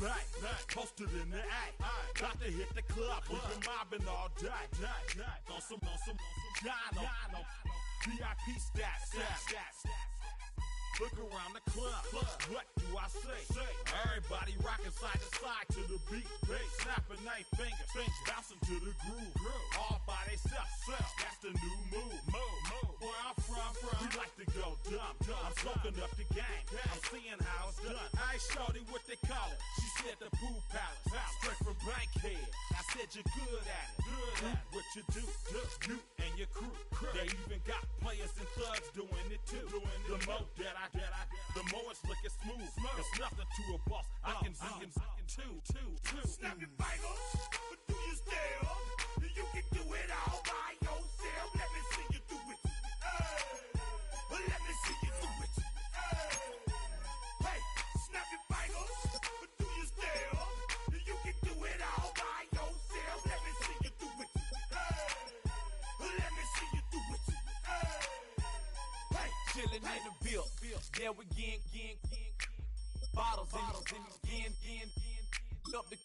back, posted in the act. Got to hit the club, we've been mobbing all day. On some Jono, VIP stats. Look around the club, what do I say? Everybody rocking side to side to the beat. Snapping their fingers, bouncing to the groove. All by themselves, that's the new move. Where I'm from, we like to go dumb. I'm smoking up the game, I'm seeing how it's done. I ain't shorty what they call it. She said the pool palace, straight from Bankhead. I said you're good at it. What you do, you and your crew. They even got players and thugs doing it too. The more that the more it's looking smooth. It's nothing to a boss. I can see him two. Snap your fingers, but do you still? You can do it all by yourself. Let me see you do it. Let me see you do it. Hey, snap your fingers, but do you still? You can do it all by yourself. Let me see you do it. Let me see you do it. Hey, chillin' in the bill. Yeah, we again. Bottles in again. Up the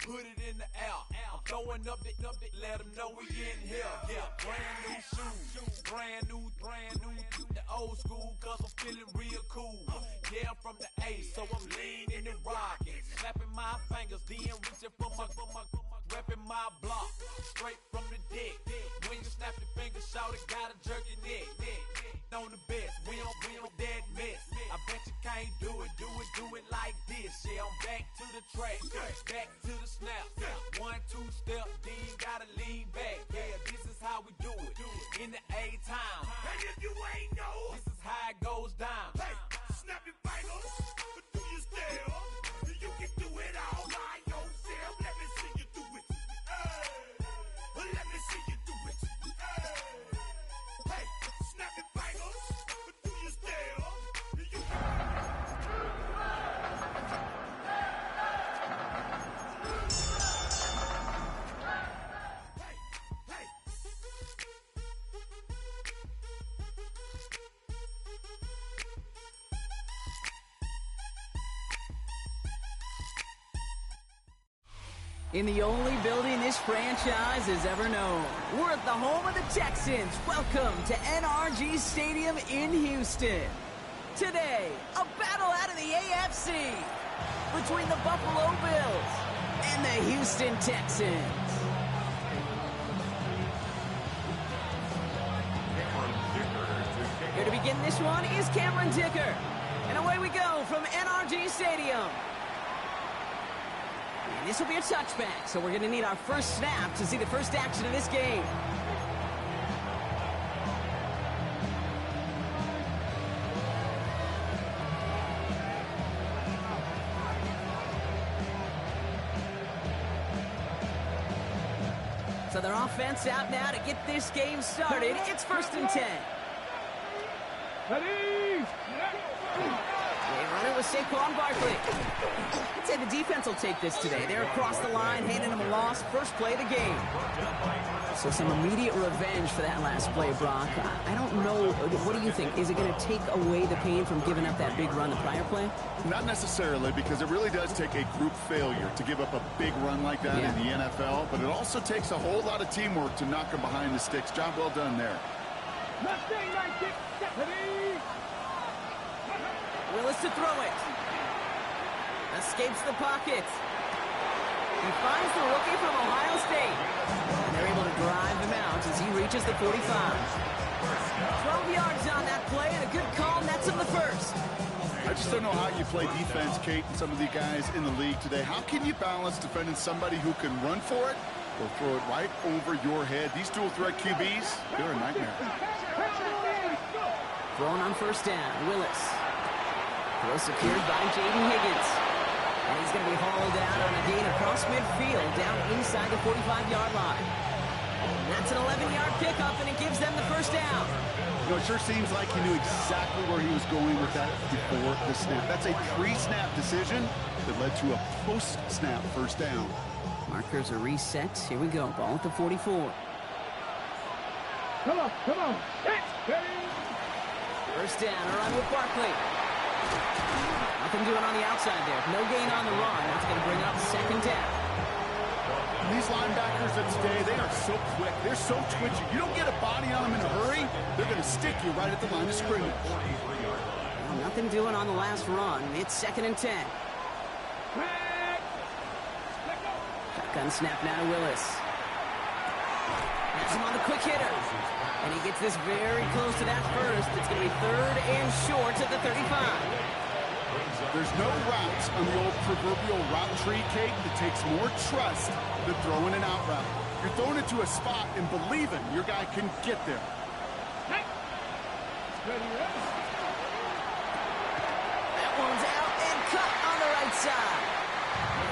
put it in the air. I'm throwing up the, let them know we in here. Yeah, brand new shoes, brand new. The old school, cause I'm feeling real cool. Yeah, I'm from the A, so I'm leaning and rocking. Snapping my fingers, then reaching for my repping my block. Straight from the deck. When you snap your fingers, shout it, gotta jerk your neck. On the best, we don't that mess. I bet you can't do it like this. Yeah, I'm back to the track, back to the snap. 1, 2 step, then gotta lean back. Yeah, this is how we do it in the A-time. and if you ain't know, This is how it goes down. hey, snap your fingers, but do you still? You can do it all by yourself. Let me see you do it. Let me see you do it. Hey, snap your fingers, but do you still? You Hey. In the only building this franchise has ever known. We're at the home of the Texans. Welcome to NRG Stadium in Houston. Today, a battle out of the AFC between the Buffalo Bills and the Houston Texans. Here to begin this one is Cameron Dicker. And away we go from NRG Stadium. And this will be a touchback, so we're going to need our first snap to see the first action of this game. So their offense out now to get this game started. It's 1st and 10. They run it with Saquon Barkley. I'd say the defense will take this today. They're across the line, handing them a loss. First play of the game. So some immediate revenge for that last play, Brock. I don't know. What do you think? Is it going to take away the pain from giving up that big run the prior play? Not necessarily, because it really does take a group failure to give up a big run like that in the NFL. But it also takes a whole lot of teamwork to knock them behind the sticks. Job well done there. Willis to throw it. Escapes the pocket. He finds the rookie from Ohio State. And they're able to drive him out as he reaches the 45. 12 yards on that play, and a good call nets him the first. I just don't know how you play defense, Kate, and some of the guys in the league today. How can you balance defending somebody who can run for it or throw it right over your head? These dual threat QBs, they're a nightmare. Thrown on first down, Willis. Throw secured by Jaden Higgins. And he's going to be hauled out on a gain across midfield, down inside the 45-yard line. And that's an 11-yard pickup, and it gives them the first down. You know, it sure seems like he knew exactly where he was going with that before the snap. That's a pre-snap decision that led to a post-snap first down. Markers are reset. Here we go. Ball at the 44. Come on. First down, a run with Barkley. Nothing doing on the outside there. No gain on the run. That's going to bring up second down. These linebackers of today, they are so quick. They're so twitchy. You don't get a body on them in a hurry, they're going to stick you right at the line of scrimmage. Well, nothing doing on the last run. It's second and 10. Shotgun snap now to Willis. Has him on the quick hitter. And he gets this very close to that first. It's going to be third and short at the 35. There's no routes on the old proverbial route tree, Kate. It takes more trust than throwing an out route. You're throwing it to a spot and believing your guy can get there. That one's out and cut on the right side.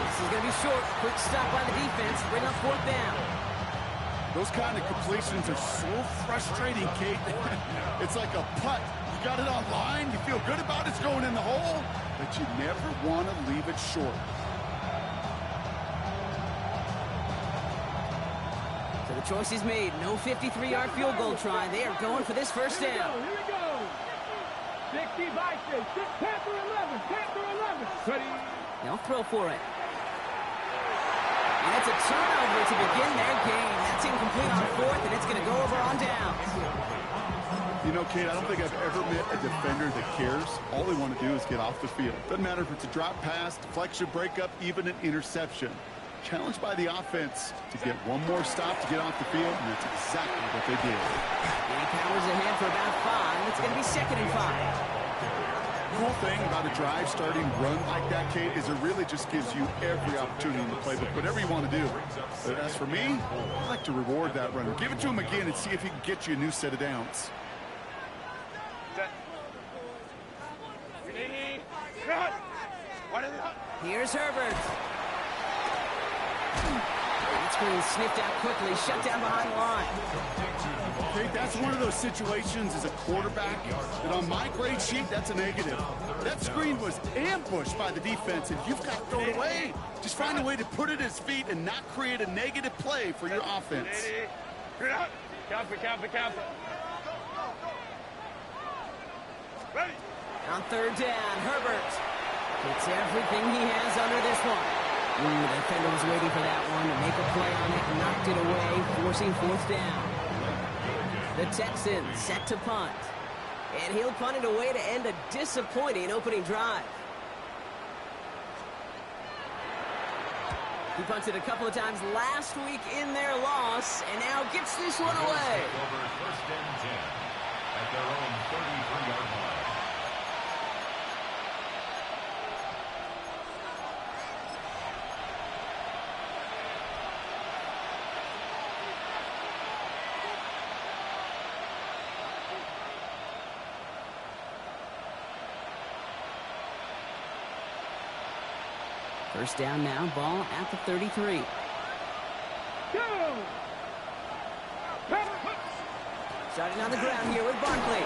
This is going to be short. Quick stop by the defense. Bring up fourth down. Those kind of completions are so frustrating, Kate. It's like a putt. You got it on line. You feel good about it's going in the hole, but you never want to leave it short. So the choice is made. No 53-yard field goal try. They are going for this first down. Here we go. 60 by 6. Panther 11. Panther 11. Ready. They'll throw for it. And it's a turnover to begin their game. That's incomplete on fourth, and it's going to go over on downs. You know, Kate, I don't think I've ever met a defender that cares. All they want to do is get off the field. Doesn't matter if it's a drop pass, deflection, breakup, even an interception. Challenged by the offense to get one more stop to get off the field, and that's exactly what they did. And he powers ahead for about 5. It's going to be second and 5. The cool thing about a drive starting run like that, Kate, is it really just gives you every opportunity in the playbook, whatever you want to do. But as for me, I like to reward that runner. Give it to him again and see if he can get you a new set of downs. Here's Herbert. That screen sniffed out quickly, shut down behind the line. Okay, that's one of those situations as a quarterback that on my grade sheet, that's a negative. That screen was ambushed by the defense, and you've got to throw it away. Just find a way to put it at his feet and not create a negative play for your offense. Ready. On third down, Herbert gets everything he has under this one. The defender was waiting for that one to make a play on it, knocked it away, forcing fourth down. The Texans set to punt. And he'll punt it away to end a disappointing opening drive. He punted a couple of times last week in their loss, and now gets this one away. First and 10 at their own 33-yard line. First down now, ball at the 33. Starting on the ground here with Barkley.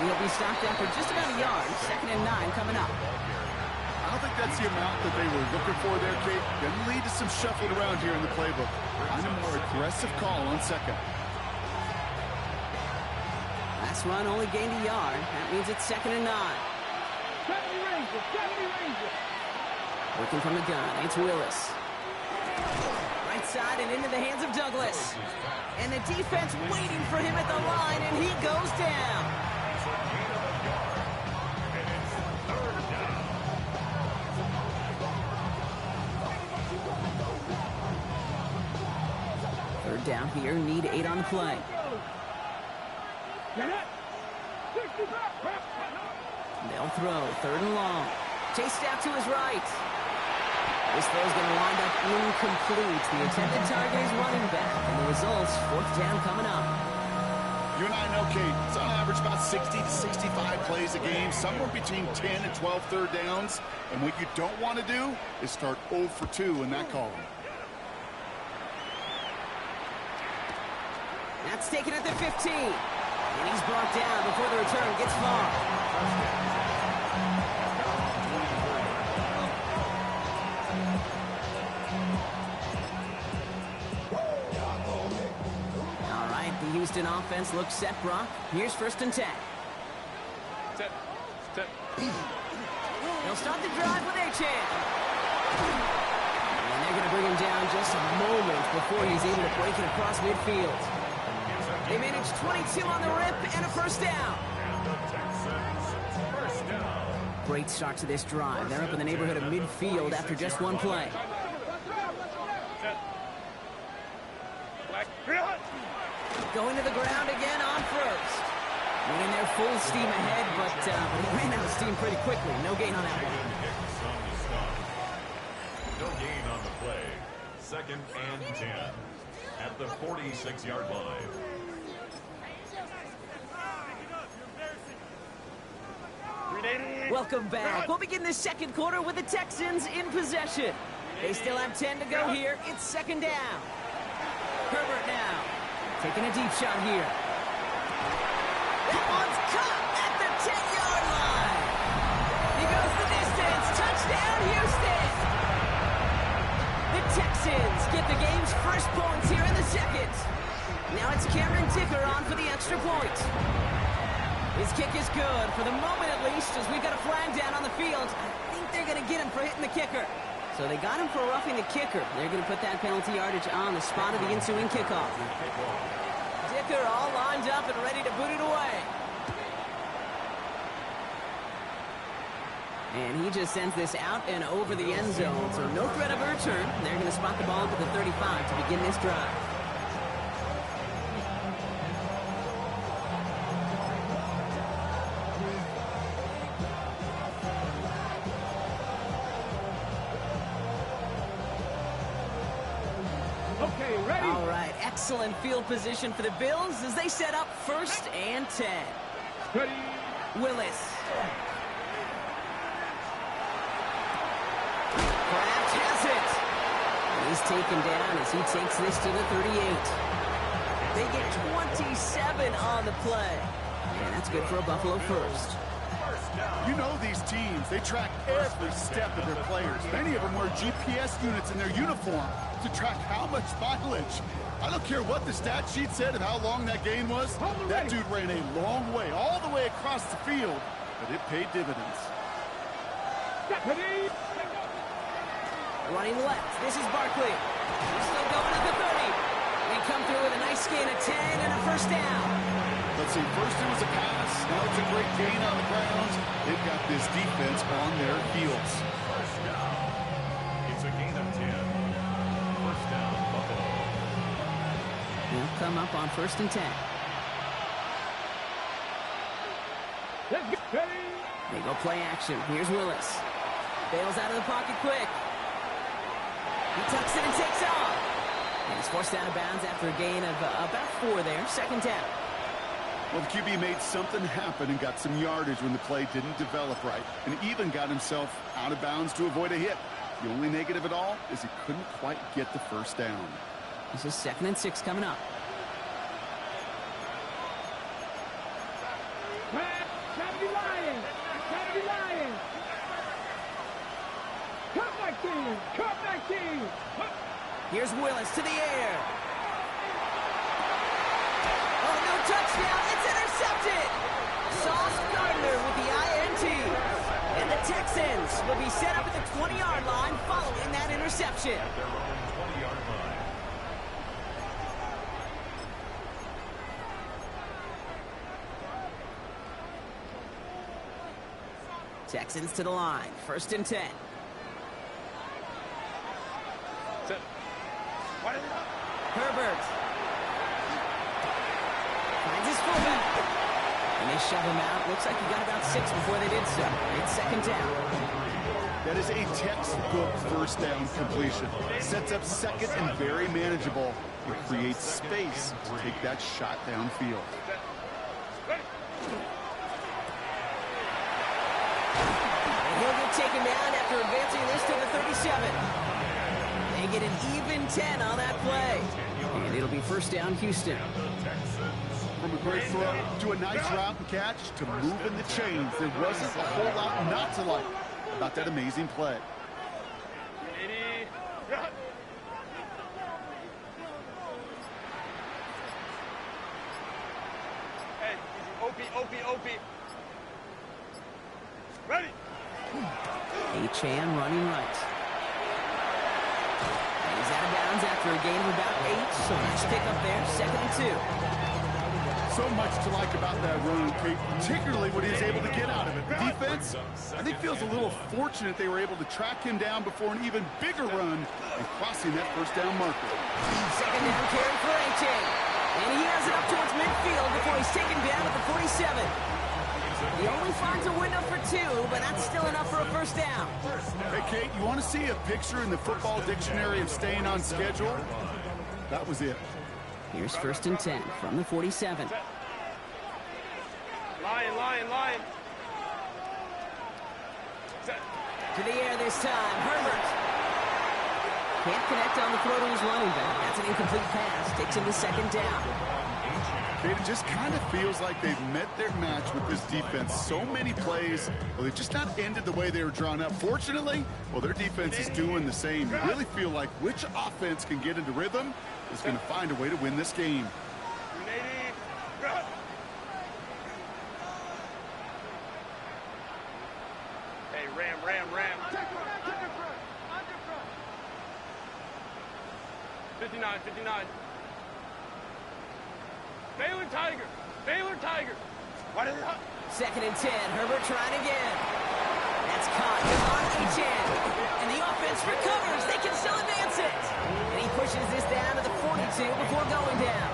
He'll be stopped after just about a yard. Second and 9 coming up. I don't think that's the amount that they were looking for there, Kate. Going to lead to some shuffling around here in the playbook. Find a more aggressive call on second. Last run only gained a yard. That means it's second and 9. 70 Rangers. Working from the gun, it's Willis. Right side and into the hands of Douglas. And the defense waiting for him at the line, and he goes down. Third down here, need 8 on the play. They'll throw, third and long. Chased out to his right. This throw's going to wind up incomplete. The intended target is running back, and the results, fourth down coming up. You and I know, Kate, it's on average about 60 to 65 plays a game, somewhere between 10 and 12 third downs. And what you don't want to do is start 0 for 2 in that column. That's taken at the 15. And he's brought down before the return gets far. Houston offense looks set, Brock. Here's first and 10. Set. They'll start the drive with Achane. And they're going to bring him down just a moment before he's able to break it across midfield. They manage 22 on the rip and a first down. Great start to this drive. They're up in the neighborhood of midfield after just one play. Going to the ground again on first. Went in there full steam ahead, but he ran out of steam pretty quickly. No gain on that one. No gain on the play. 2nd and 10 at the 46-yard line. Welcome back. We'll begin the second quarter with the Texans in possession. They still have 10 to go here. It's 2nd down. Herbert now taking a deep shot here. That one's caught at the 10-yard line. He goes the distance. Touchdown, Houston. The Texans get the game's first points here in the second. Now it's Cameron Dicker on for the extra point. His kick is good, for the moment at least, as we've got a flag down on the field. I think they're going to get him for hitting the kicker. So they got him for roughing the kicker. They're going to put that penalty yardage on the spot of the ensuing kickoff. Dicker all lined up and ready to boot it away. And he just sends this out and over the end zone. So no threat of a return. They're going to spot the ball to the 35 to begin this drive. Okay, ready? All right, excellent field position for the Bills as they set up 1st and 10. Ready? Willis. Kraft has it. He's taken down as he takes this to the 38. They get 27 on the play. And that's good for a Buffalo first. You know these teams, they track every step of their players. Many of them wear GPS units in their uniform to track how much mileage. I don't care what the stat sheet said of how long that gain was. That dude ran a long way, all the way across the field, but it paid dividends. Ready? Running left, this is Barkley. We're still going at the 30. They come through with a nice gain of 10 and a first down. Let's see, first it was a pass, now it's a great gain on the ground. They've got this defense on their heels. First down. It's a gain of 10. First down, Buffalo. He'll come up on 1st and 10. Let's get ready. They go play action. Here's Willis. Bails out of the pocket quick. He tucks it and takes off. And he's forced out of bounds after a gain of about 4 there. 2nd down. Well, the QB made something happen and got some yardage when the play didn't develop right, and even got himself out of bounds to avoid a hit. The only negative at all is he couldn't quite get the first down. This is 2nd and 6 coming up. Gotta be lying. Gotta be lying. Cut back team. Cut back team. Here's Willis to the air. Oh, no touchdown. It's intercepted. Sauce Gardner with the INT. And the Texans will be set up at the 20-yard line following that interception. At their own 20-yard line. Texans to the line. 1st and 10. Herbert finds his fullback. And they shove him out. Looks like he got about 6 before they did so. It's 2nd down. That is a textbook first down completion. Sets up 2nd and very manageable. It creates space to take that shot downfield. And he'll get taken down after advancing this to the 37. They get an even 10 on that play. And it'll be 1st down, Houston. From a great throw to a nice route and catch to moving the chains, there wasn't a whole lot not to like about that amazing play. Hey, OP. Ready. Achane running right. And he's out of bounds after a gain of about 8, so nice pick up there, 2nd and 2. So much to like about that run, Kate, particularly what he was able to get out of it. The defense, I think, feels a little fortunate they were able to track him down before an even bigger run and crossing that first down marker. 2nd down carry for Achane. And he has it up towards midfield before he's taken down at the 47. He only finds a window for 2, but that's still enough for a first down. Hey, Kate, you want to see a picture in the football dictionary of staying on schedule? That was it. Here's 1st and 10 from the 47. Lion. To the air this time, Herbert. Can't connect on the throw to his running back. That's an incomplete pass. Takes him to 2nd down. Kate, it just kind of feels like they've met their match with this defense. So many plays, well, they've just not ended the way they were drawn up. Fortunately, well, their defense is doing the same. You really feel like which offense can get into rhythm is going to find a way to win this game. Hey, ram. 59. Baylor Tiger. What is it? 2nd and 10. Herbert trying again. That's caught. Devon Achane. And the offense recovers. They can still advance it. And he pushes this down to the 42 before going down.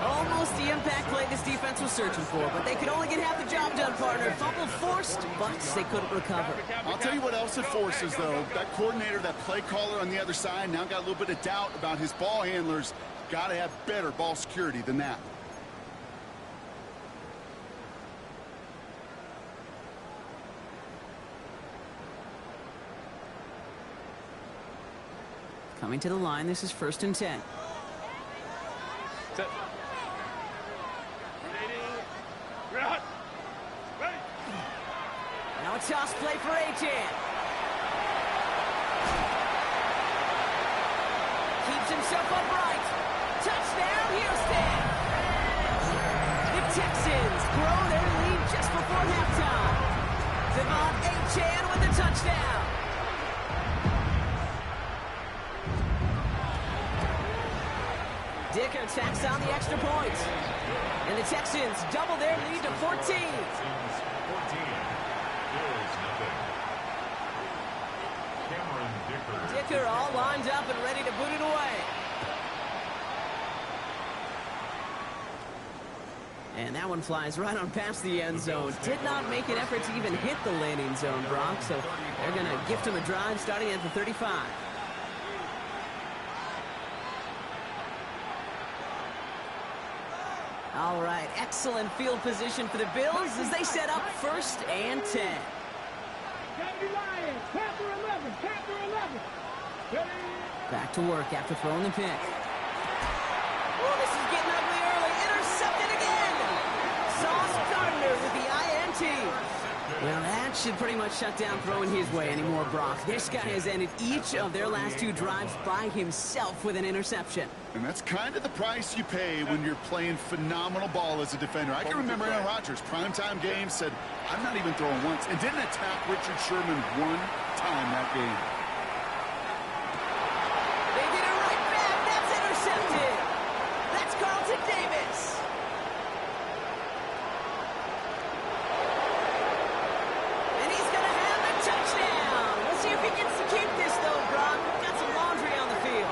Almost the impact play this defense was searching for, but they could only get half the job done, partner. Fumble forced, but they couldn't recover. I'll tell you what else it forces, though. That coordinator, that play caller on the other side, now got a little bit of doubt about his ball handlers. Got to have better ball security than that. Coming to the line, this is 1st and 10. Set. Ready. Now a toss play for Achane. Keeps himself upright. Touchdown, Houston! The Texans grow their lead just before halftime. Devon Achane with the touchdown. Dicker tacks on the extra point. And the Texans double their lead to 14. Dicker all lined up and ready to boot it away. And that one flies right on past the end zone. Did not make an effort to even hit the landing zone, Brock. So they're going to gift him a drive starting at the 35. All right, excellent field position for the Bills as they set up 1st and 10. Back to work after throwing the pick. Oh, this is getting ugly early. Intercepted again. Sauce Gardner with the INT. Well, that should pretty much shut down throwing his way anymore, Brock. This guy has ended each of their last 2 drives by himself with an interception. And that's kind of the price you pay when you're playing phenomenal ball as a defender. I can remember Aaron Rodgers, primetime game, said, I'm not even throwing once, and didn't attack Richard Sherman one time that game. They get it right back. That's intercepted. That's Carlton Davis. And he's going to have a touchdown. We'll see if he gets to keep this, though, Brock. Got some laundry on the field.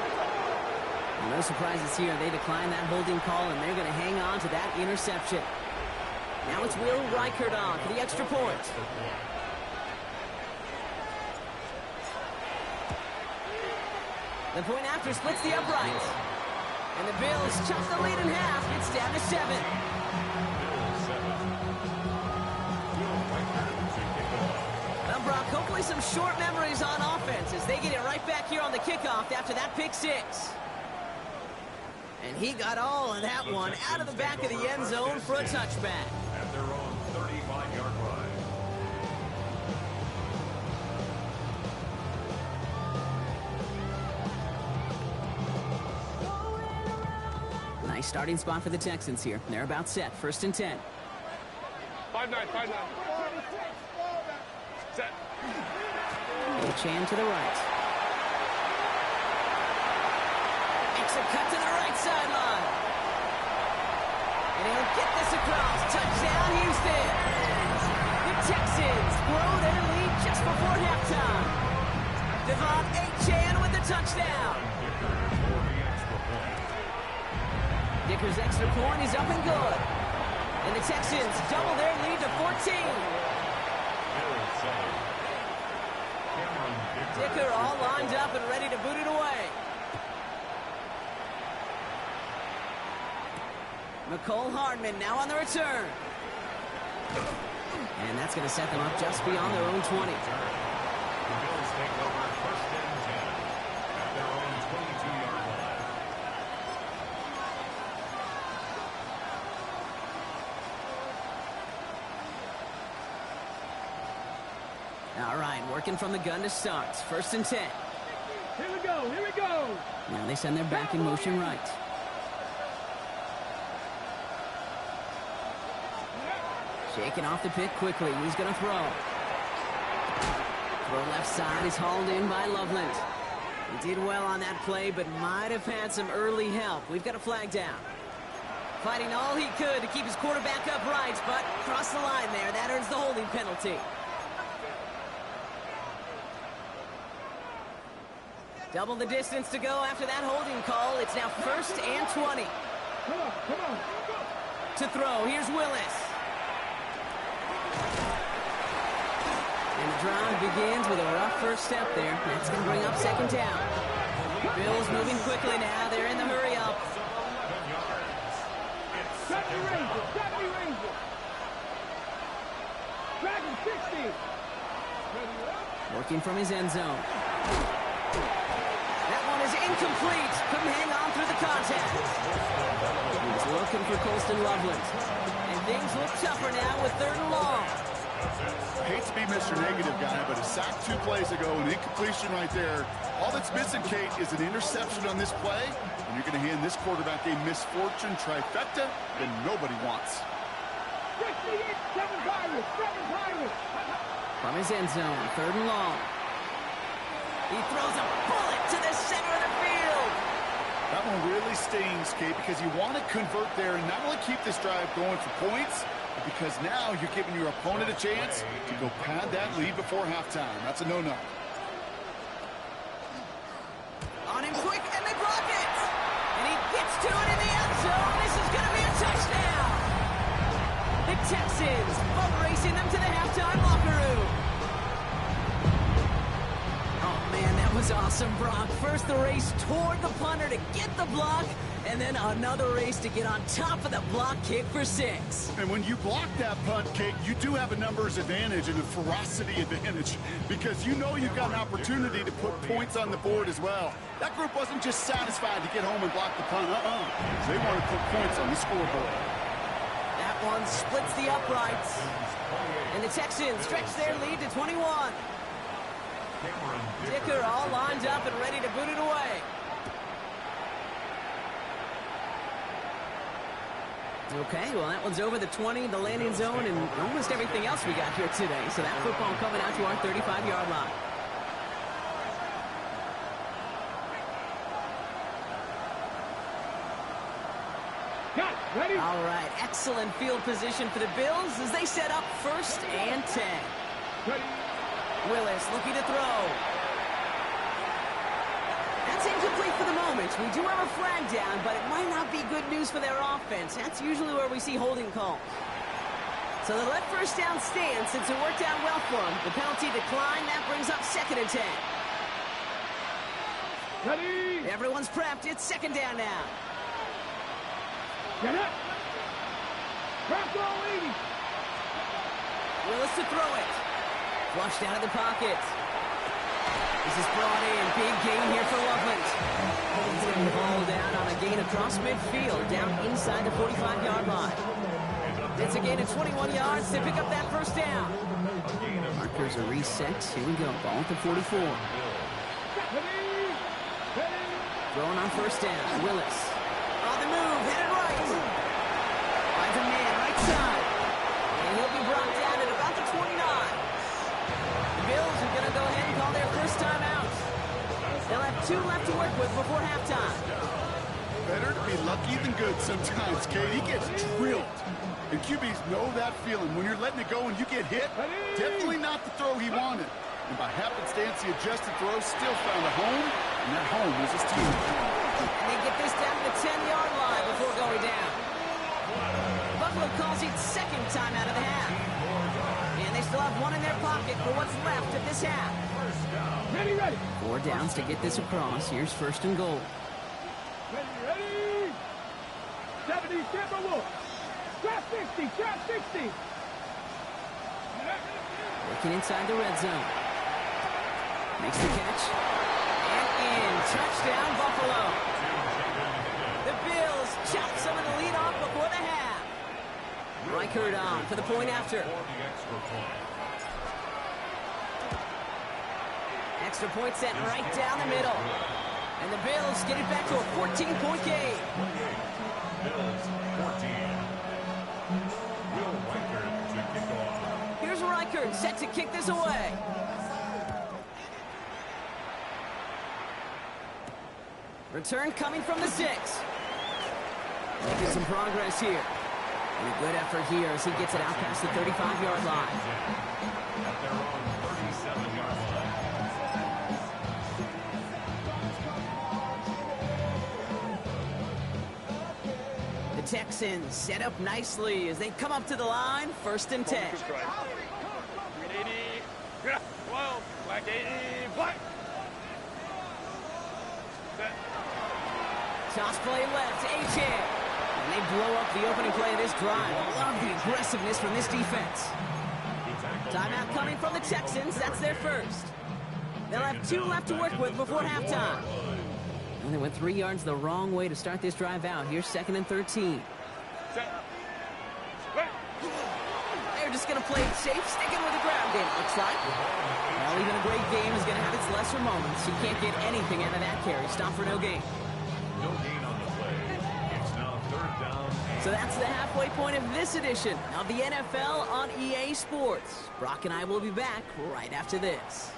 No surprises here. They decline that holding call, and they're going to hang on to that interception. Now it's Will Reichert on for the extra point. The point after splits the upright. And the Bills chop the lead in half. It's down to 7. Well, Brock, hopefully some short memories on offense as they get it right back here on the kickoff after that pick 6. And he got all of that one out of the back of the end zone for a touchback. At their own 35-yard line. Nice starting spot for the Texans here. They're about set. 1st and 10. 5-9. Set. Chan to the right. Makes a cut to the right sideline. And he'll get this across. Touchdown, Houston. The Texans grow their lead just before halftime. Devon Chan with the touchdown. Dicker's extra point is up and good. And the Texans double their lead to 14. Dicker all lined up and ready to boot it away. McCole Hardman now on the return. And that's going to set them up just beyond their own 20. The Bills take over first and 10 at their own 22-yard line. All right, working from the gun to start. First and 10. Here we go. Now they send their back in motion right. Shaking off the pick quickly. He's going to throw. Throw left side is hauled in by Loveland. He did well on that play, but might have had some early help. We've got a flag down. Fighting all he could to keep his quarterback upright, but crossed the line there. That earns the holding penalty. Double the distance to go after that holding call. It's now first and 20. Come on. To throw, here's Willis. And the drive begins with a rough first step there. That's going to bring up second down. Bills moving quickly now. They're in the hurry up. 70 Rangers. Dragon 60. Working from his end zone. That one is incomplete. Couldn't hang on through the contact. He's looking for Colston Loveland. And things look tougher now with third and long. Hate to be Mr. Negative guy, but a sack 2 plays ago, an incompletion right there. All that's missing, Kate, is an interception on this play, and you're going to hand this quarterback a misfortune trifecta that nobody wants. 7 Pirates. From his end zone, third and long. He throws a bullet to the center of the field. That one really stings, Kate, because you want to convert there and not only keep this drive going for points, but because now you're giving your opponent a chance to go pad that lead before halftime. That's a no-no. On him quick, and they block it. And he gets to it in the end zone. This is going to be a touchdown. The Texans bum racing them to the halftime locker room. Oh, man, that was awesome, Brock. First the race toward the punter to get the block, and then another race to get on top of the block kick for 6. And when you block that punt, Kate, you do have a numbers advantage and a ferocity advantage because you know you've got an opportunity to put points on the board as well. That group wasn't just satisfied to get home and block the punt. They want to put points on the scoreboard. That one splits the uprights. And the Texans stretch their lead to 21. Dicker all lined up and ready to boot it away. Okay, well, that one's over the 20, the landing zone, and almost everything else we got here today. So that football coming out to our 35-yard line. Ready? All right, excellent field position for the Bills as they set up first and 10. Ready? Willis looking to throw. That's incomplete for the moment. We do have a flag down, but it might not be good news for their offense. That's usually where we see holding calls. So they let first down stand since it worked out well for them. The penalty declined. That brings up second and 10. Ready? Everyone's prepped. It's second down now. Get up. Crack all 80. Willis to throw it. Flushed out of the pocket. This is brought in. Big gain here for Loveland. He's getting the ball down on a gain across midfield, down inside the 45-yard line. It's a gain of 21 yards to pick up that first down. Markers are reset. Here we go. Ball at the 44. Throwing on first down. Willis. On the move. Headed right. Finds a man right side. And he'll be brought 2 left to work with before halftime. Better to be lucky than good sometimes, Kate. He gets drilled. And QBs know that feeling. When you're letting it go and you get hit, definitely not the throw he wanted. And by happenstance, the adjusted throw still found a home, and that home was his team. And they get this down to the 10-yard line before going down. Buffalo calls it second time out of the half. And they still have one in their pocket for what's left of this half. Ready, ready. 4 downs to get this across. Here's first and goal. Ready. 70, Tampa Wolf. Shot 60, shot 60. Working inside the red zone. Makes the catch. And in. Touchdown, Buffalo. The Bills chop some of the lead off before the half. Reichert on for the point after. Extra point set right down the middle. And the Bills get it back to a 14-point game. Bills 14. Will Reichert to kick off. Here's Reichert set to kick this away. Return coming from the 6. Making some progress here. And a good effort here as he gets it out past the 35-yard line. At their own 37-yard line. The Texans set up nicely as they come up to the line, 1st and 10. Green 80, 12, black 80, black. Toss play left, A-Chan. And they blow up the opening play of this drive. Love the aggressiveness from this defense. Timeout coming from the Texans. That's their first. They'll have 2 left to work with before halftime. And they went 3 yards the wrong way to start this drive out. Here's 2nd and 13. They're just going to play it safe, sticking with the ground game, it looks like. Well, even a great game is going to have its lesser moments. You can't get anything out of that carry. Stop for no gain. No gain on the play. It's now 3rd down. So that's the halfway point of this edition of the NFL on EA Sports. Brock and I will be back right after this.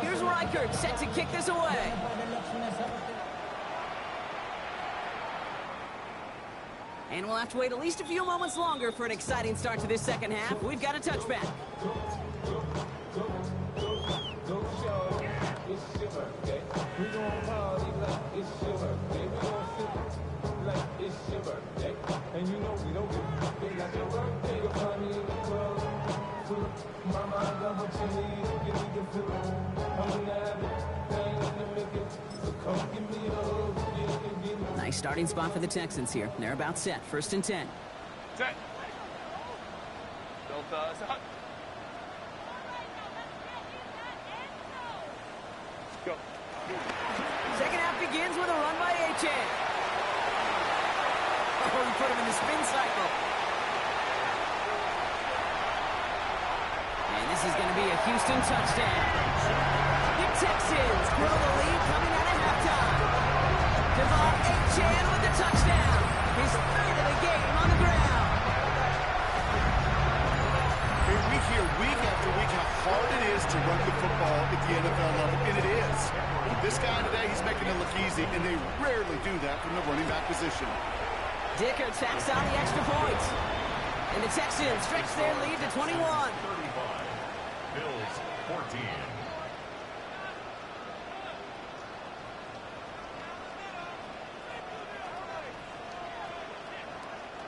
Here's Reichert set to kick this away. And we'll have to wait at least a few moments longer for an exciting start to this second half. We've got a touchback. And you know we don't get like your birthday, you'll find me in the club. My mind got what you need, give me the feeling. I'm gonna have it, thing in the making. So come give me a hug, give me. Nice starting spot for the Texans here. They're about set. 1st and 10. Set. Built us up. Go. Second half begins with a run by A-Chan. Oh, he put him in the spin cycle. And this is going to be a Houston touchdown. The Texans grow the lead coming out of halftime. Devon A-Chan with the touchdown. His 3rd of the game on the ground. We hear week after week how hard it is to run the football at the NFL level, and it is. But this guy today, he's making it look easy, and they rarely do that from the running back position. Dicker tacks on the extra point. And the Texans stretch their lead to 21. 35. Bills 14.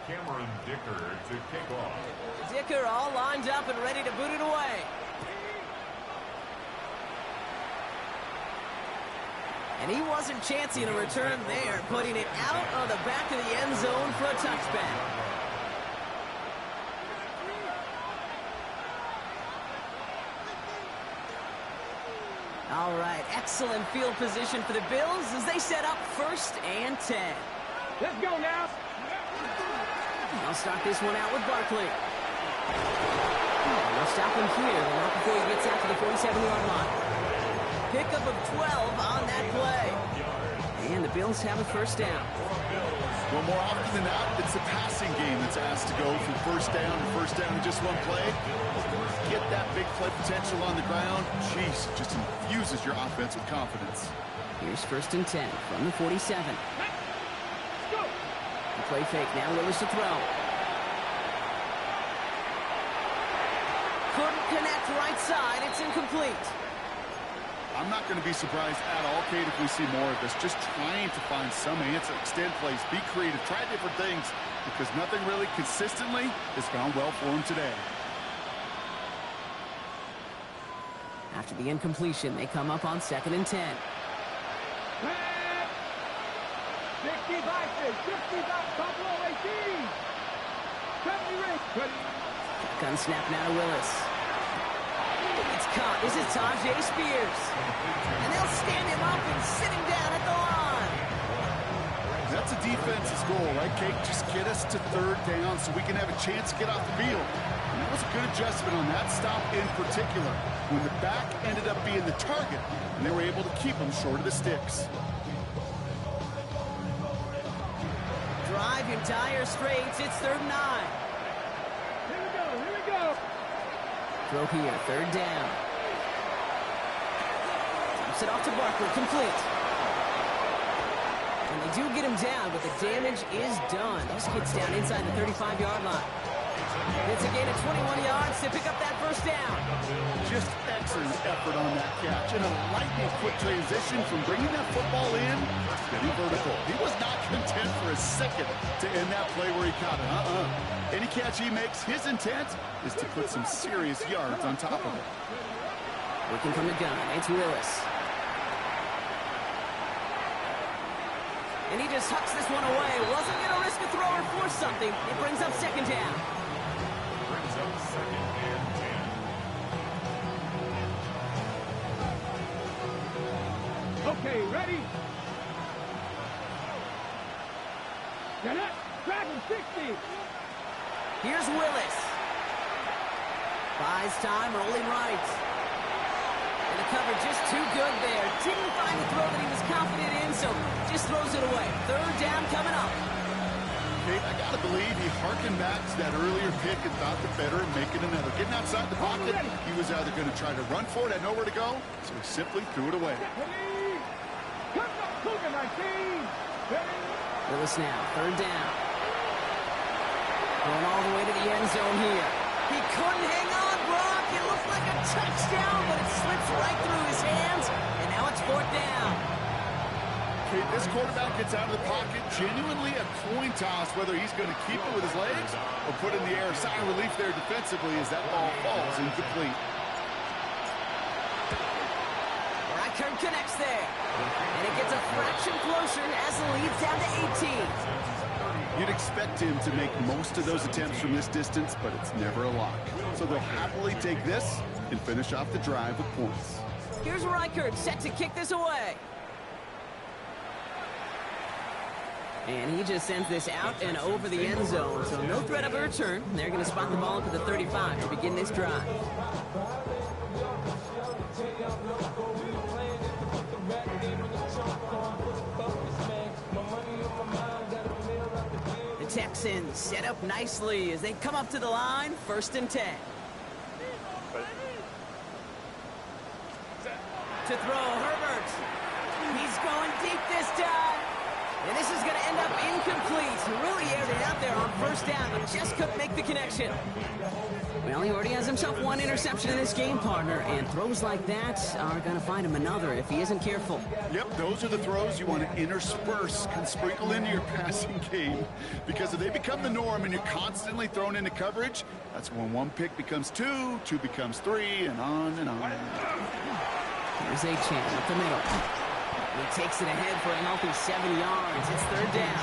Cameron Dicker to kick off. Dicker all lined up and ready to boot it away. And he wasn't chancing a return there, putting it out of the back of the end zone for a touchback. All right, excellent field position for the Bills as they set up 1st and 10. Let's go now. I'll start this one out with Barkley. They'll stop him here, but not before he gets out to the 47-yard line. Pickup of 12 on that play. And the Bills have a first down. Well, more often than not, it's the passing game that's asked to go from first down to first down in just one play. Get that big play potential on the ground. Jeez, just infuses your offense with confidence. Here's 1st and 10 from the 47. The play fake, now Willis to throw. Couldn't connect right side, it's incomplete. I'm not going to be surprised at all, Kate, if we see more of this. Just trying to find some answer, extend plays, be creative, try different things, because nothing really consistently has gone well for him today. After the incompletion, they come up on 2nd and 10. 65, Buffalo 18. 70 rings. Gun snap now to Willis. It's caught. This is Tajay Spears. And they'll stand him up and sit him down at the line. That's a defense's goal, right, Kate? Just get us to 3rd down so we can have a chance to get off the field. And that was a good adjustment on that stop in particular, when the back ended up being the target, and they were able to keep him short of the sticks. Drive entire straights. It's 3rd and 9. Here we go. Throw here, 3rd down. Drops it off to Barkley, complete. And they do get him down, but the damage is done. This gets down inside the 35-yard line. It's a gain of 21 yards to pick up that 1st down. Just excellent effort on that catch. And a lightning quick transition from bringing that football in to getting vertical. He was not content for a second to end that play where he caught it. Any catch he makes, his intent is to put some serious yards on top of it. Working from the gun, it's Willis. And he just hucks this one away. Wasn't going to risk a throw or force something. It brings up 2nd down. Brings up 2nd and 10. Okay, ready? Get up. Drive him 60. Here's Willis. Buys time, rolling right. And the cover just too good there. Didn't find the throw that he was confident in, so just throws it away. 3rd down coming up. Kate, I got to believe he harkened back to that earlier pick and thought the better and making another. Getting outside the pocket, he was either going to try to run for it, had nowhere to go, so he simply threw it away. Willis now, 3rd down. Going all the way to the end zone here. He couldn't hang on, Brock. It looked like a touchdown, but it slips right through his hands, and now it's 4th down. Kate, this quarterback gets out of the pocket, genuinely a coin toss whether he's going to keep it with his legs or put it in the air. Sigh of relief there defensively as that ball falls incomplete. Reichert connects there. And it gets a fraction closer as the lead's down to 18. You'd expect him to make most of those attempts from this distance, but it's never a lock. So they'll happily take this and finish off the drive with points. Here's Reichert set to kick this away. And he just sends this out and over the end zone, so no threat of a return. They're going to spot the ball up at the 35 to begin this drive. The Texans set up nicely as they come up to the line, 1st and 10. To throw, Herbert. He's going deep this time. And this is going to end up incomplete. He really aired it out there on 1st down, but just couldn't make the connection. Well, he already has himself one interception in this game, partner, and throws like that are going to find him another if he isn't careful. Yep, those are the throws you want to intersperse and sprinkle into your passing game, because if they become the norm and you're constantly thrown into coverage, that's when 1 pick becomes 2, 2 becomes 3, and on and on. Here's Achane up the middle. He takes it ahead for a healthy 7 yards. It's 3rd down.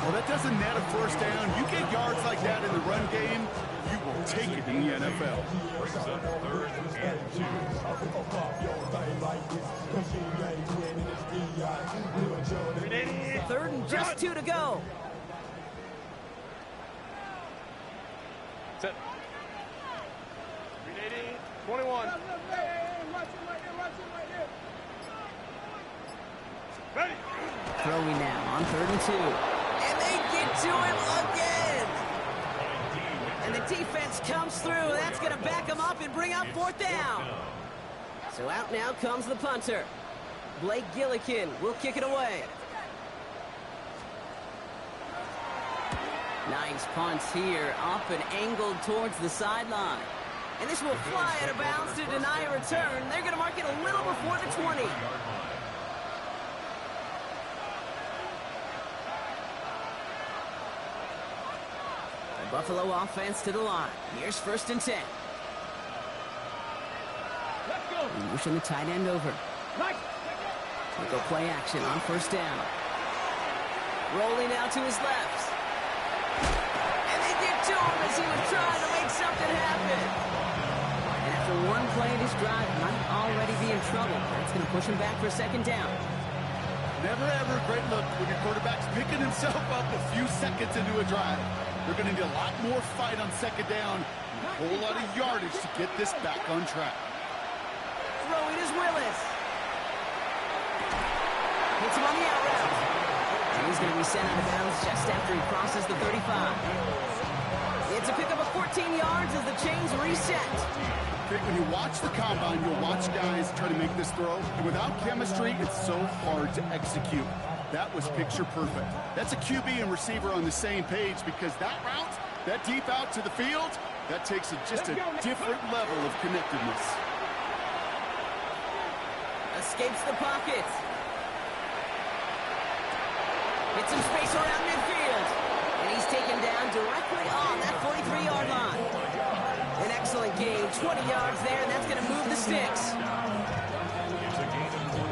Well, that doesn't net a 1st down. You get yards like that in the run game, you will take it in the NFL. Brings up 3rd and 2. 3rd and just 2 to go. Set. 21. Ready. Throwing now on 3rd and 2. And they get to him again. And the defense comes through. That's going to back him up and bring up 4th down. So out now comes the punter. Blake Gillikin will kick it away. Nice punts here, up and angled towards the sideline. And this will fly out of bounds to deny a return. They're going to mark it a little before the 20. The Buffalo offense to the line. Here's 1st and 10. Let's go. Motion the tight end over. They go play action on 1st down. Rolling out to his left. And they get to him as he was trying to make something happen. And after one play, this drive might already be in trouble. That's going to push him back for 2nd down. Never ever a great look when your quarterback's picking himself up a few seconds into a drive. They're going to need a lot more fight on 2nd down and a whole lot of yardage to get this back on track. Throwing is Willis. Hits him on the out route. And he's going to be sent out of bounds just after he crosses the 35. It's a pickup of 14 yards as the chains reset. When you watch the combine, you'll watch guys try to make this throw. And without chemistry, it's so hard to execute. That was picture perfect. That's a QB and receiver on the same page because that route, that deep out to the field, that takes just a different level of connectedness. Escapes the pocket. Gets some space around midfield. And he's taken down directly on that 43-yard line. An excellent game. 20 yards there, and that's going to move the sticks. It's a gain of 20.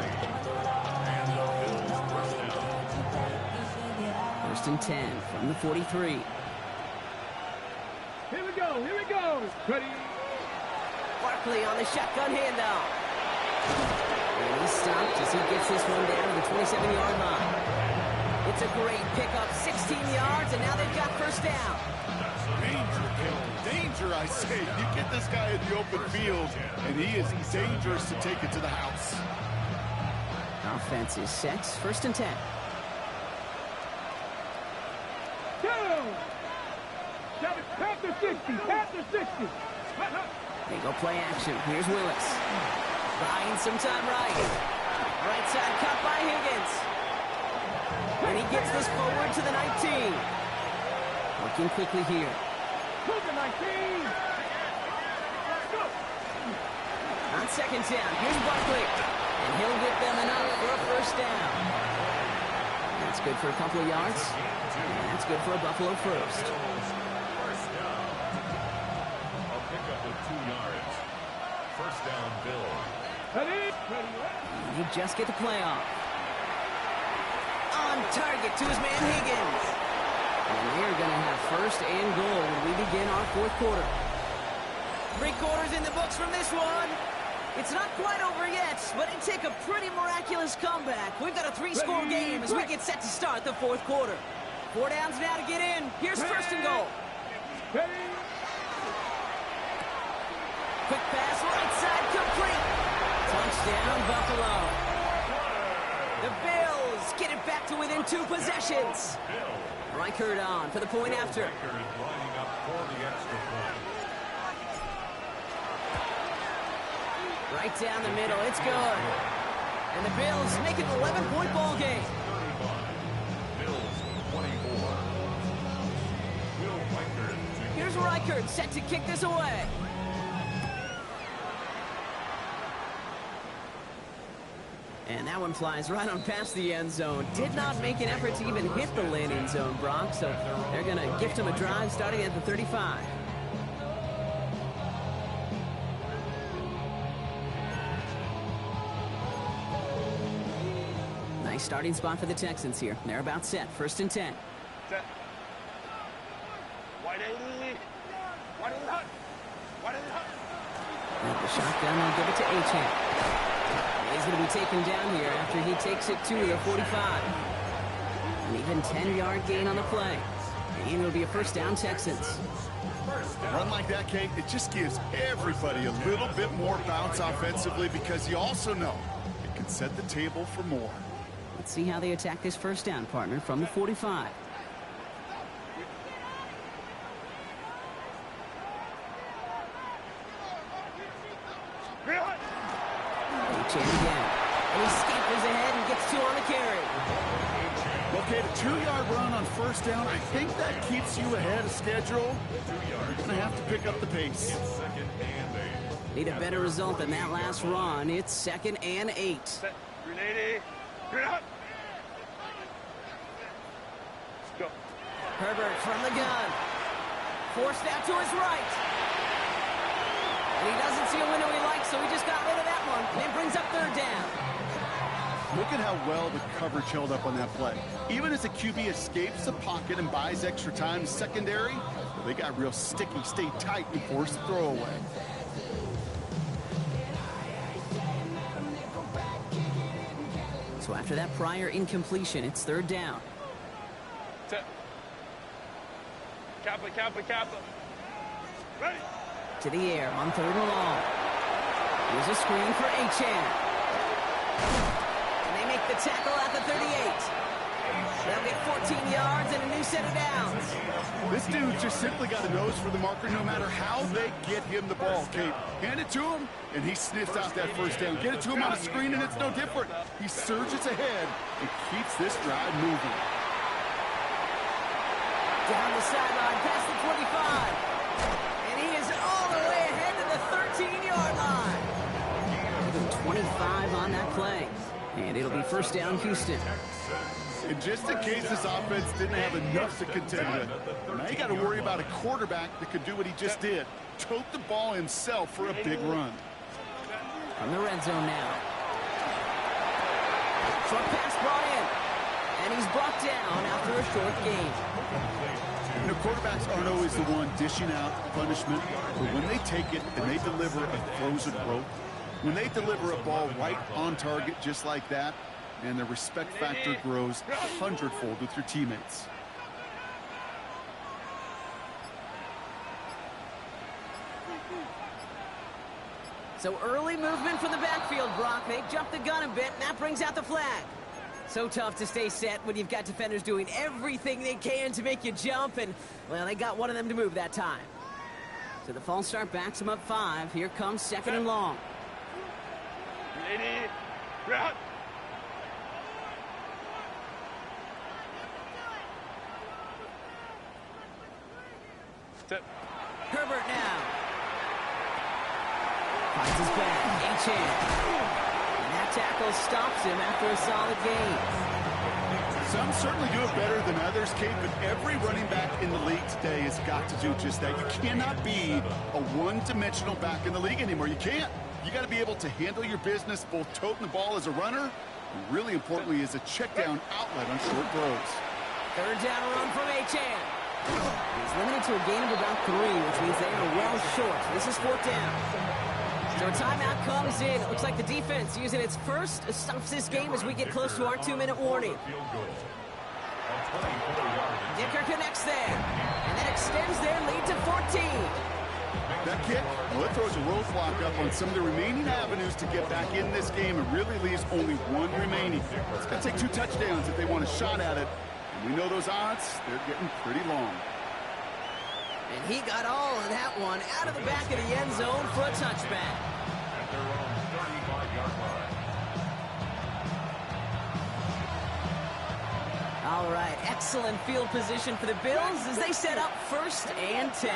And the Bills first down. 1st and 10 from the 43. Here we go. Here we go. Ready. Barkley on the shotgun handoff. And he's stopped as he gets this one down to the 27-yard line. It's a great pickup, 16 yards, and now they've got 1st down. Danger, I say. You get this guy in the open field, and he is dangerous to take it to the house. Offense is set. 1st and 10. Panther 60. Panther 60. They go play action. Here's Willis. Buying some time right. Right side cut by Higgins. And he gets this forward to the 19. Working quickly here. To the 19. On 2nd down, here's Barkley. And he'll get them enough for a 1st down. That's good for a couple of yards. And that's good for a Buffalo first. First down. A pickup of 2 yards. 1st down, Bills. Ready. And you just get the playoff. On target to his man Higgins. And we're going to have 1st and goal when we begin our 4th quarter. 3 quarters in the books from this one. It's not quite over yet, but it take a pretty miraculous comeback. We've got a 3-score game as we get set to start the 4th quarter. 4 downs now to get in. Here's 1st and goal. Quick pass, right side, complete. Touchdown, Buffalo. The Bills get it back to within 2 possessions. Reichert on for the point after. Reichert is lining up for the extra point. Right down the middle, it's good. And the Bills make it an 11-point ball game. 35. Bills 24. Will Reichert. Here's Reichert set to kick this away. And that one flies right on past the end zone. Did not make an effort to even hit the landing zone, Brock. So they're going to gift him a drive starting at the 35. Nice starting spot for the Texans here. They're about set. 1st and 10. Set. Wide eight. Wide eight. Wide eight. And the shotgun will give it to Achane. He's going to be taken down here after he takes it to the 45. An even 10-yard gain on the play. And it'll be a 1st down, Texans. A run like that, Kate, it just gives everybody a little bit more bounce offensively because you also know it can set the table for more. Let's see how they attack this first down, partner, from the 45. Again. And he scampers ahead and gets 2 on the carry. Okay, the 2-yard run on first down, I think that keeps you ahead of schedule. You're going to have to pick up the pace. Need a better result than that last run. It's 2nd and 8. Herbert from the gun. Forced out to his right. And he doesn't see a window he likes, so he just got rid of that one. And it brings up 3rd down. Look at how well the coverage held up on that play. Even as the QB escapes the pocket and buys extra time secondary, well, they got real sticky, stayed tight, and forced the throwaway. So after that prior incompletion, it's 3rd down. Kappa. Ready. To the air on 3rd and long. Here's a screen for Achane. And they make the tackle at the 38. They'll get 14 yards and a new set of downs. This dude just simply got a nose for the marker no matter how they get him the ball, Kate. Hand it to him, and he sniffs out that first down. Get it to him on a screen, and it's no different. He surges ahead and keeps this drive moving. Down the sideline, past the 25. And he is all the way ahead to the 13-yard line. 25 on that play. And it'll be first down, Houston. And just in case this offense didn't have enough to contend with, now you got to worry about a quarterback that could do what he just did. Tote the ball himself for a big run. From the red zone now. Short pass brought in. And he's brought down after a short gain. You know, quarterbacks aren't always the one dishing out punishment, but when they take it and they deliver a frozen rope, when they deliver a ball right on target just like that, and the respect factor grows 100-fold with your teammates. So early movement from the backfield, Brock. They jumped the gun a bit, and that brings out the flag. So tough to stay set when you've got defenders doing everything they can to make you jump, and, well, they got one of them to move that time. So the false start backs them up 5. Here comes 2nd and long. Route. Herbert now. Finds his back. Achane. And that tackle stops him after a solid gain. Some certainly do it better than others, Kate, but every running back in the league today has got to do just that. You cannot be a one-dimensional back in the league anymore. You can't. You got to be able to handle your business, both toting the ball as a runner, and really importantly as a check-down outlet on short throws. 3rd down run from Achane. He's limited to a gain of about 3, which means they are well short. This is 4th down. So a timeout comes in. It looks like the defense using its first stops this game as we get close to our 2-minute warning. Dicker connects there, and that extends their lead to 14. That kick, well, it throws a roadblock up on some of the remaining avenues to get back in this game and really leaves only one remaining. It's going to take 2 touchdowns if they want a shot at it. And we know those odds, they're getting pretty long. And he got all of that one out of the back of the end zone for a touchback. At their own 35-yard line. All right, excellent field position for the Bills as they set up 1st and 10.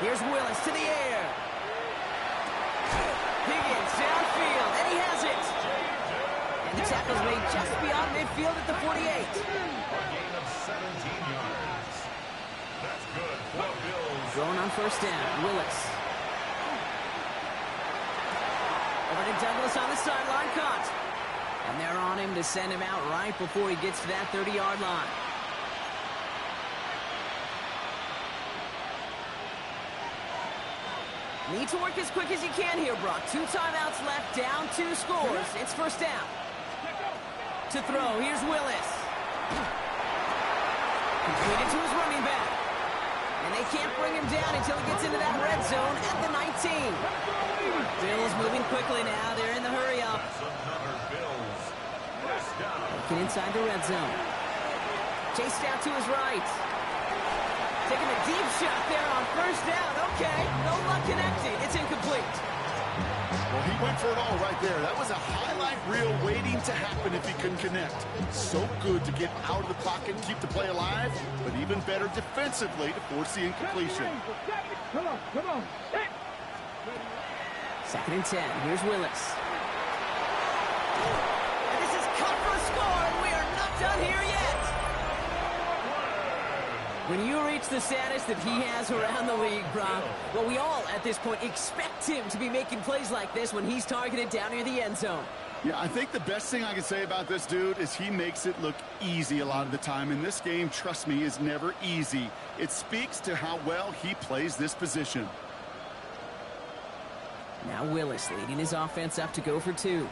Here's Willis to the air. Higgins downfield, and he has it. And the tackle's made just beyond midfield at the 48. A gain of 17 yards. That's good for the Bills. Thrown on 1st down, Willis. Over to Douglas on the sideline, caught. And they're on him to send him out right before he gets to that 30-yard line. Need to work as quick as you can here, Brock. 2 timeouts left, down 2 scores. It's 1st down. To throw, here's Willis. Completed to his running back. And they can't bring him down until he gets into that red zone at the 19. Bills moving quickly now. They're in the hurry up. Looking inside the red zone. Chased out to his right. Taking a deep shot there on first down. Okay, no luck connecting. It's incomplete. Well, he went for it all right there. That was a highlight reel waiting to happen if he couldn't connect. So good to get out of the pocket and keep the play alive, but even better defensively to force the incompletion. Come on. Second and 10. Here's Willis. And this is cut for a score, and we are not done here yet. When you reach the status that he has around the league, Brock, well, we all, at this point, expect him to be making plays like this when he's targeted down near the end zone. Yeah, I think the best thing I can say about this dude is he makes it look easy a lot of the time. And this game, trust me, is never easy. It speaks to how well he plays this position. Now Willis leading his offense up to go for 2.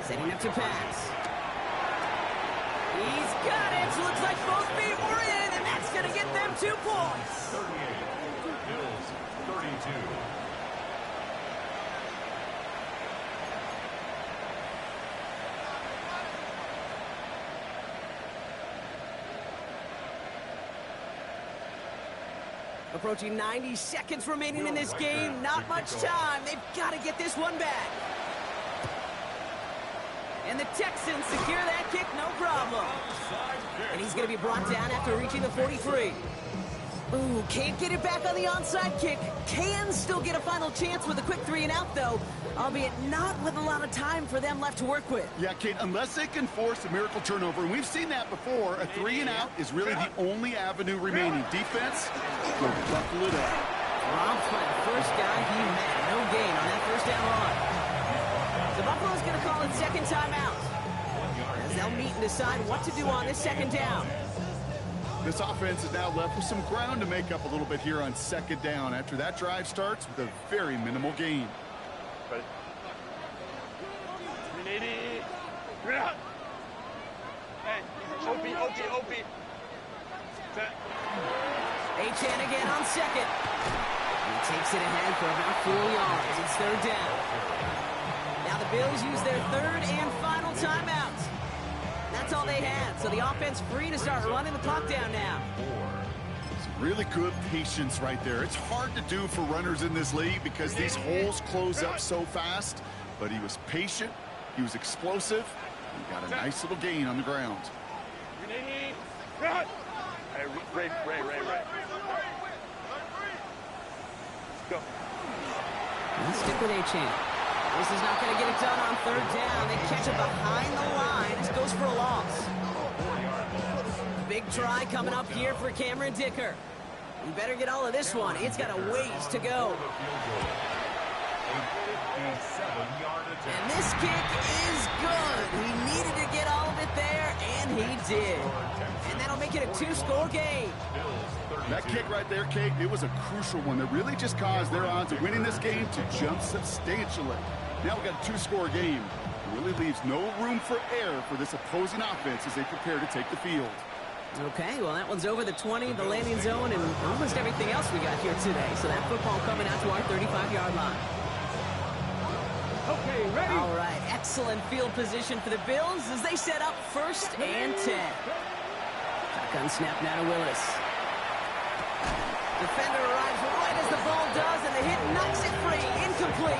Setting up to pass. He's got it. Looks like both feet were in, and that's going to get them 2 points. 38. Bills 32. Approaching 90 seconds remaining in this game. Not much time. They've got to get this one back. And the Texans secure that kick, no problem. And he's going to be brought down after reaching the 43. Ooh, can't get it back on the onside kick. Can still get a final chance with a quick 3-and-out, though, albeit not with a lot of time for them left to work with. Yeah, Kate, unless they can force a miracle turnover, and we've seen that before, a 3-and-out is really the only avenue remaining. Defense will buckle it up. Robbed by the first guy he met. No gain on that first down run. The Buffalo's going to call it second timeout, as they'll meet and decide what to do on this second down. This offense is now left with some ground to make up a little bit here on second down after that drive starts with a very minimal gain. OP. Achane again on second. He takes it ahead for about 4 yards. It's third down. Now the Bills use their third and final timeout. That's all they had, so the offense free to start running the clock down now. Some really good patience right there. It's hard to do for runners in this league because these holes close up so fast, but he was patient, he was explosive, and got a nice little gain on the ground. Ray. Go. Let's stick with Achane. This is not going to get it done on third down. They catch it behind the line. This goes for a loss. Big try coming up here for Cameron Dicker. We better get all of this one. It's got a ways to go. And this kick is good. He needed to get all of it there, and he did. And that'll make it a 2-score game. That kick right there, Kate, it was a crucial one that really just caused their odds of winning this game to jump substantially. Now we've got a 2-score game. It really leaves no room for error for this opposing offense as they prepare to take the field. Okay, well, that one's over the 20, the landing zone, and almost everything else we got here today. So that football coming out to our 35-yard line. Okay, ready? All right, excellent field position for the Bills as they set up first and 10. Shotgun snap now to Willis. Defender arrives right as the ball does, and the hit knocks it free. Incomplete.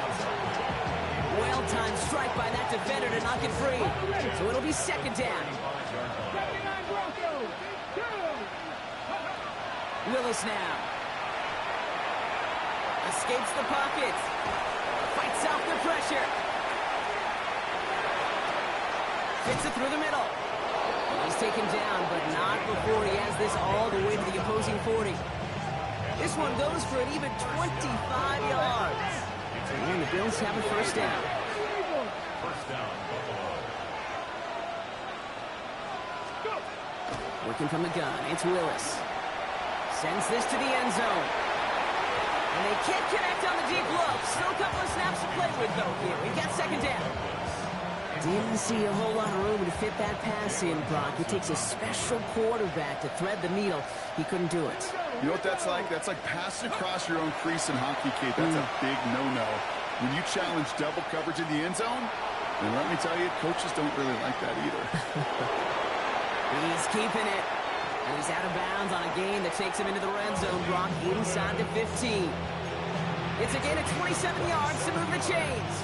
Well-timed strike by that defender to knock it free. So it'll be second down. Willis now. Escapes the pocket. Fights off the pressure. Gets it through the middle. He's taken down, but not before he has this all the way to the opposing 40. This one goes for an even 25 yards. And the Bills have a first down. First down, Buffalo. Working from the gun, it's Willis. Sends this to the end zone. And they can't connect on the deep look. Still a couple of snaps to play with, though, here. We've got second down. Didn't see a whole lot of room to fit that pass in, Brock. It takes a special quarterback to thread the needle. He couldn't do it. You know what that's like? That's like passing across your own crease in hockey, Kate. That's a big no-no. When you challenge double coverage in the end zone, and let me tell you, coaches don't really like that either. He's keeping it. And he's out of bounds on a gain that takes him into the red zone, Brock, inside the 15. It's a gain of 27 yards to move the chains.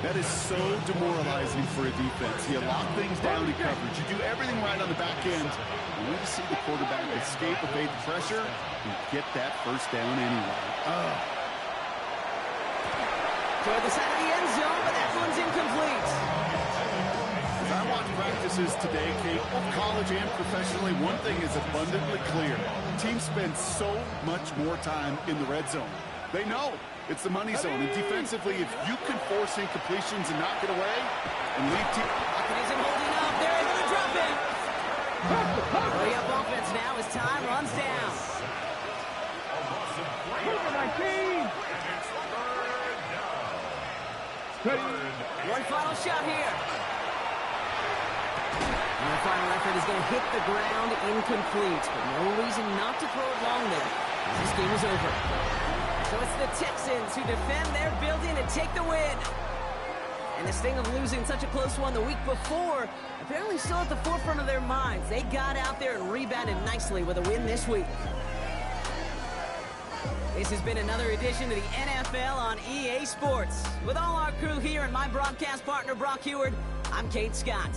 That is so demoralizing for a defense. You lock things down in coverage. You do everything right on the back end. You need to see the quarterback escape, evade the pressure, and get that first down anyway. Toward the side of the end zone, but that one's incomplete. As I watch practices today, Kate, both college and professionally, one thing is abundantly clear. Teams spend so much more time in the red zone. They know it's the money zone. And defensively, if you can force incompletions and knock it away and leave team... Isn't holding up. They're able to drop it. Hurry up offense now as time runs down. One final shot here. And the final effort is going to hit the ground incomplete. But no reason not to throw it long there. This game is over. So it's the Texans who defend their building and take the win. And this thing of losing such a close one the week before, apparently still at the forefront of their minds. They got out there and rebounded nicely with a win this week. This has been another edition of the NFL on EA Sports. With all our crew here and my broadcast partner, Brock Heward, I'm Kate Scott.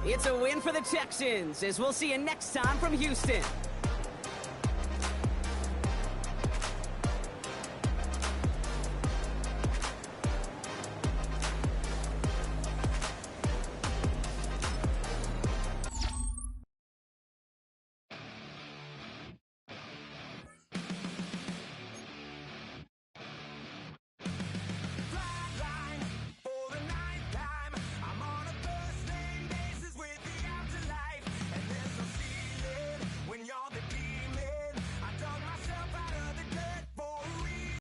It's a win for the Texans, as we'll see you next time from Houston.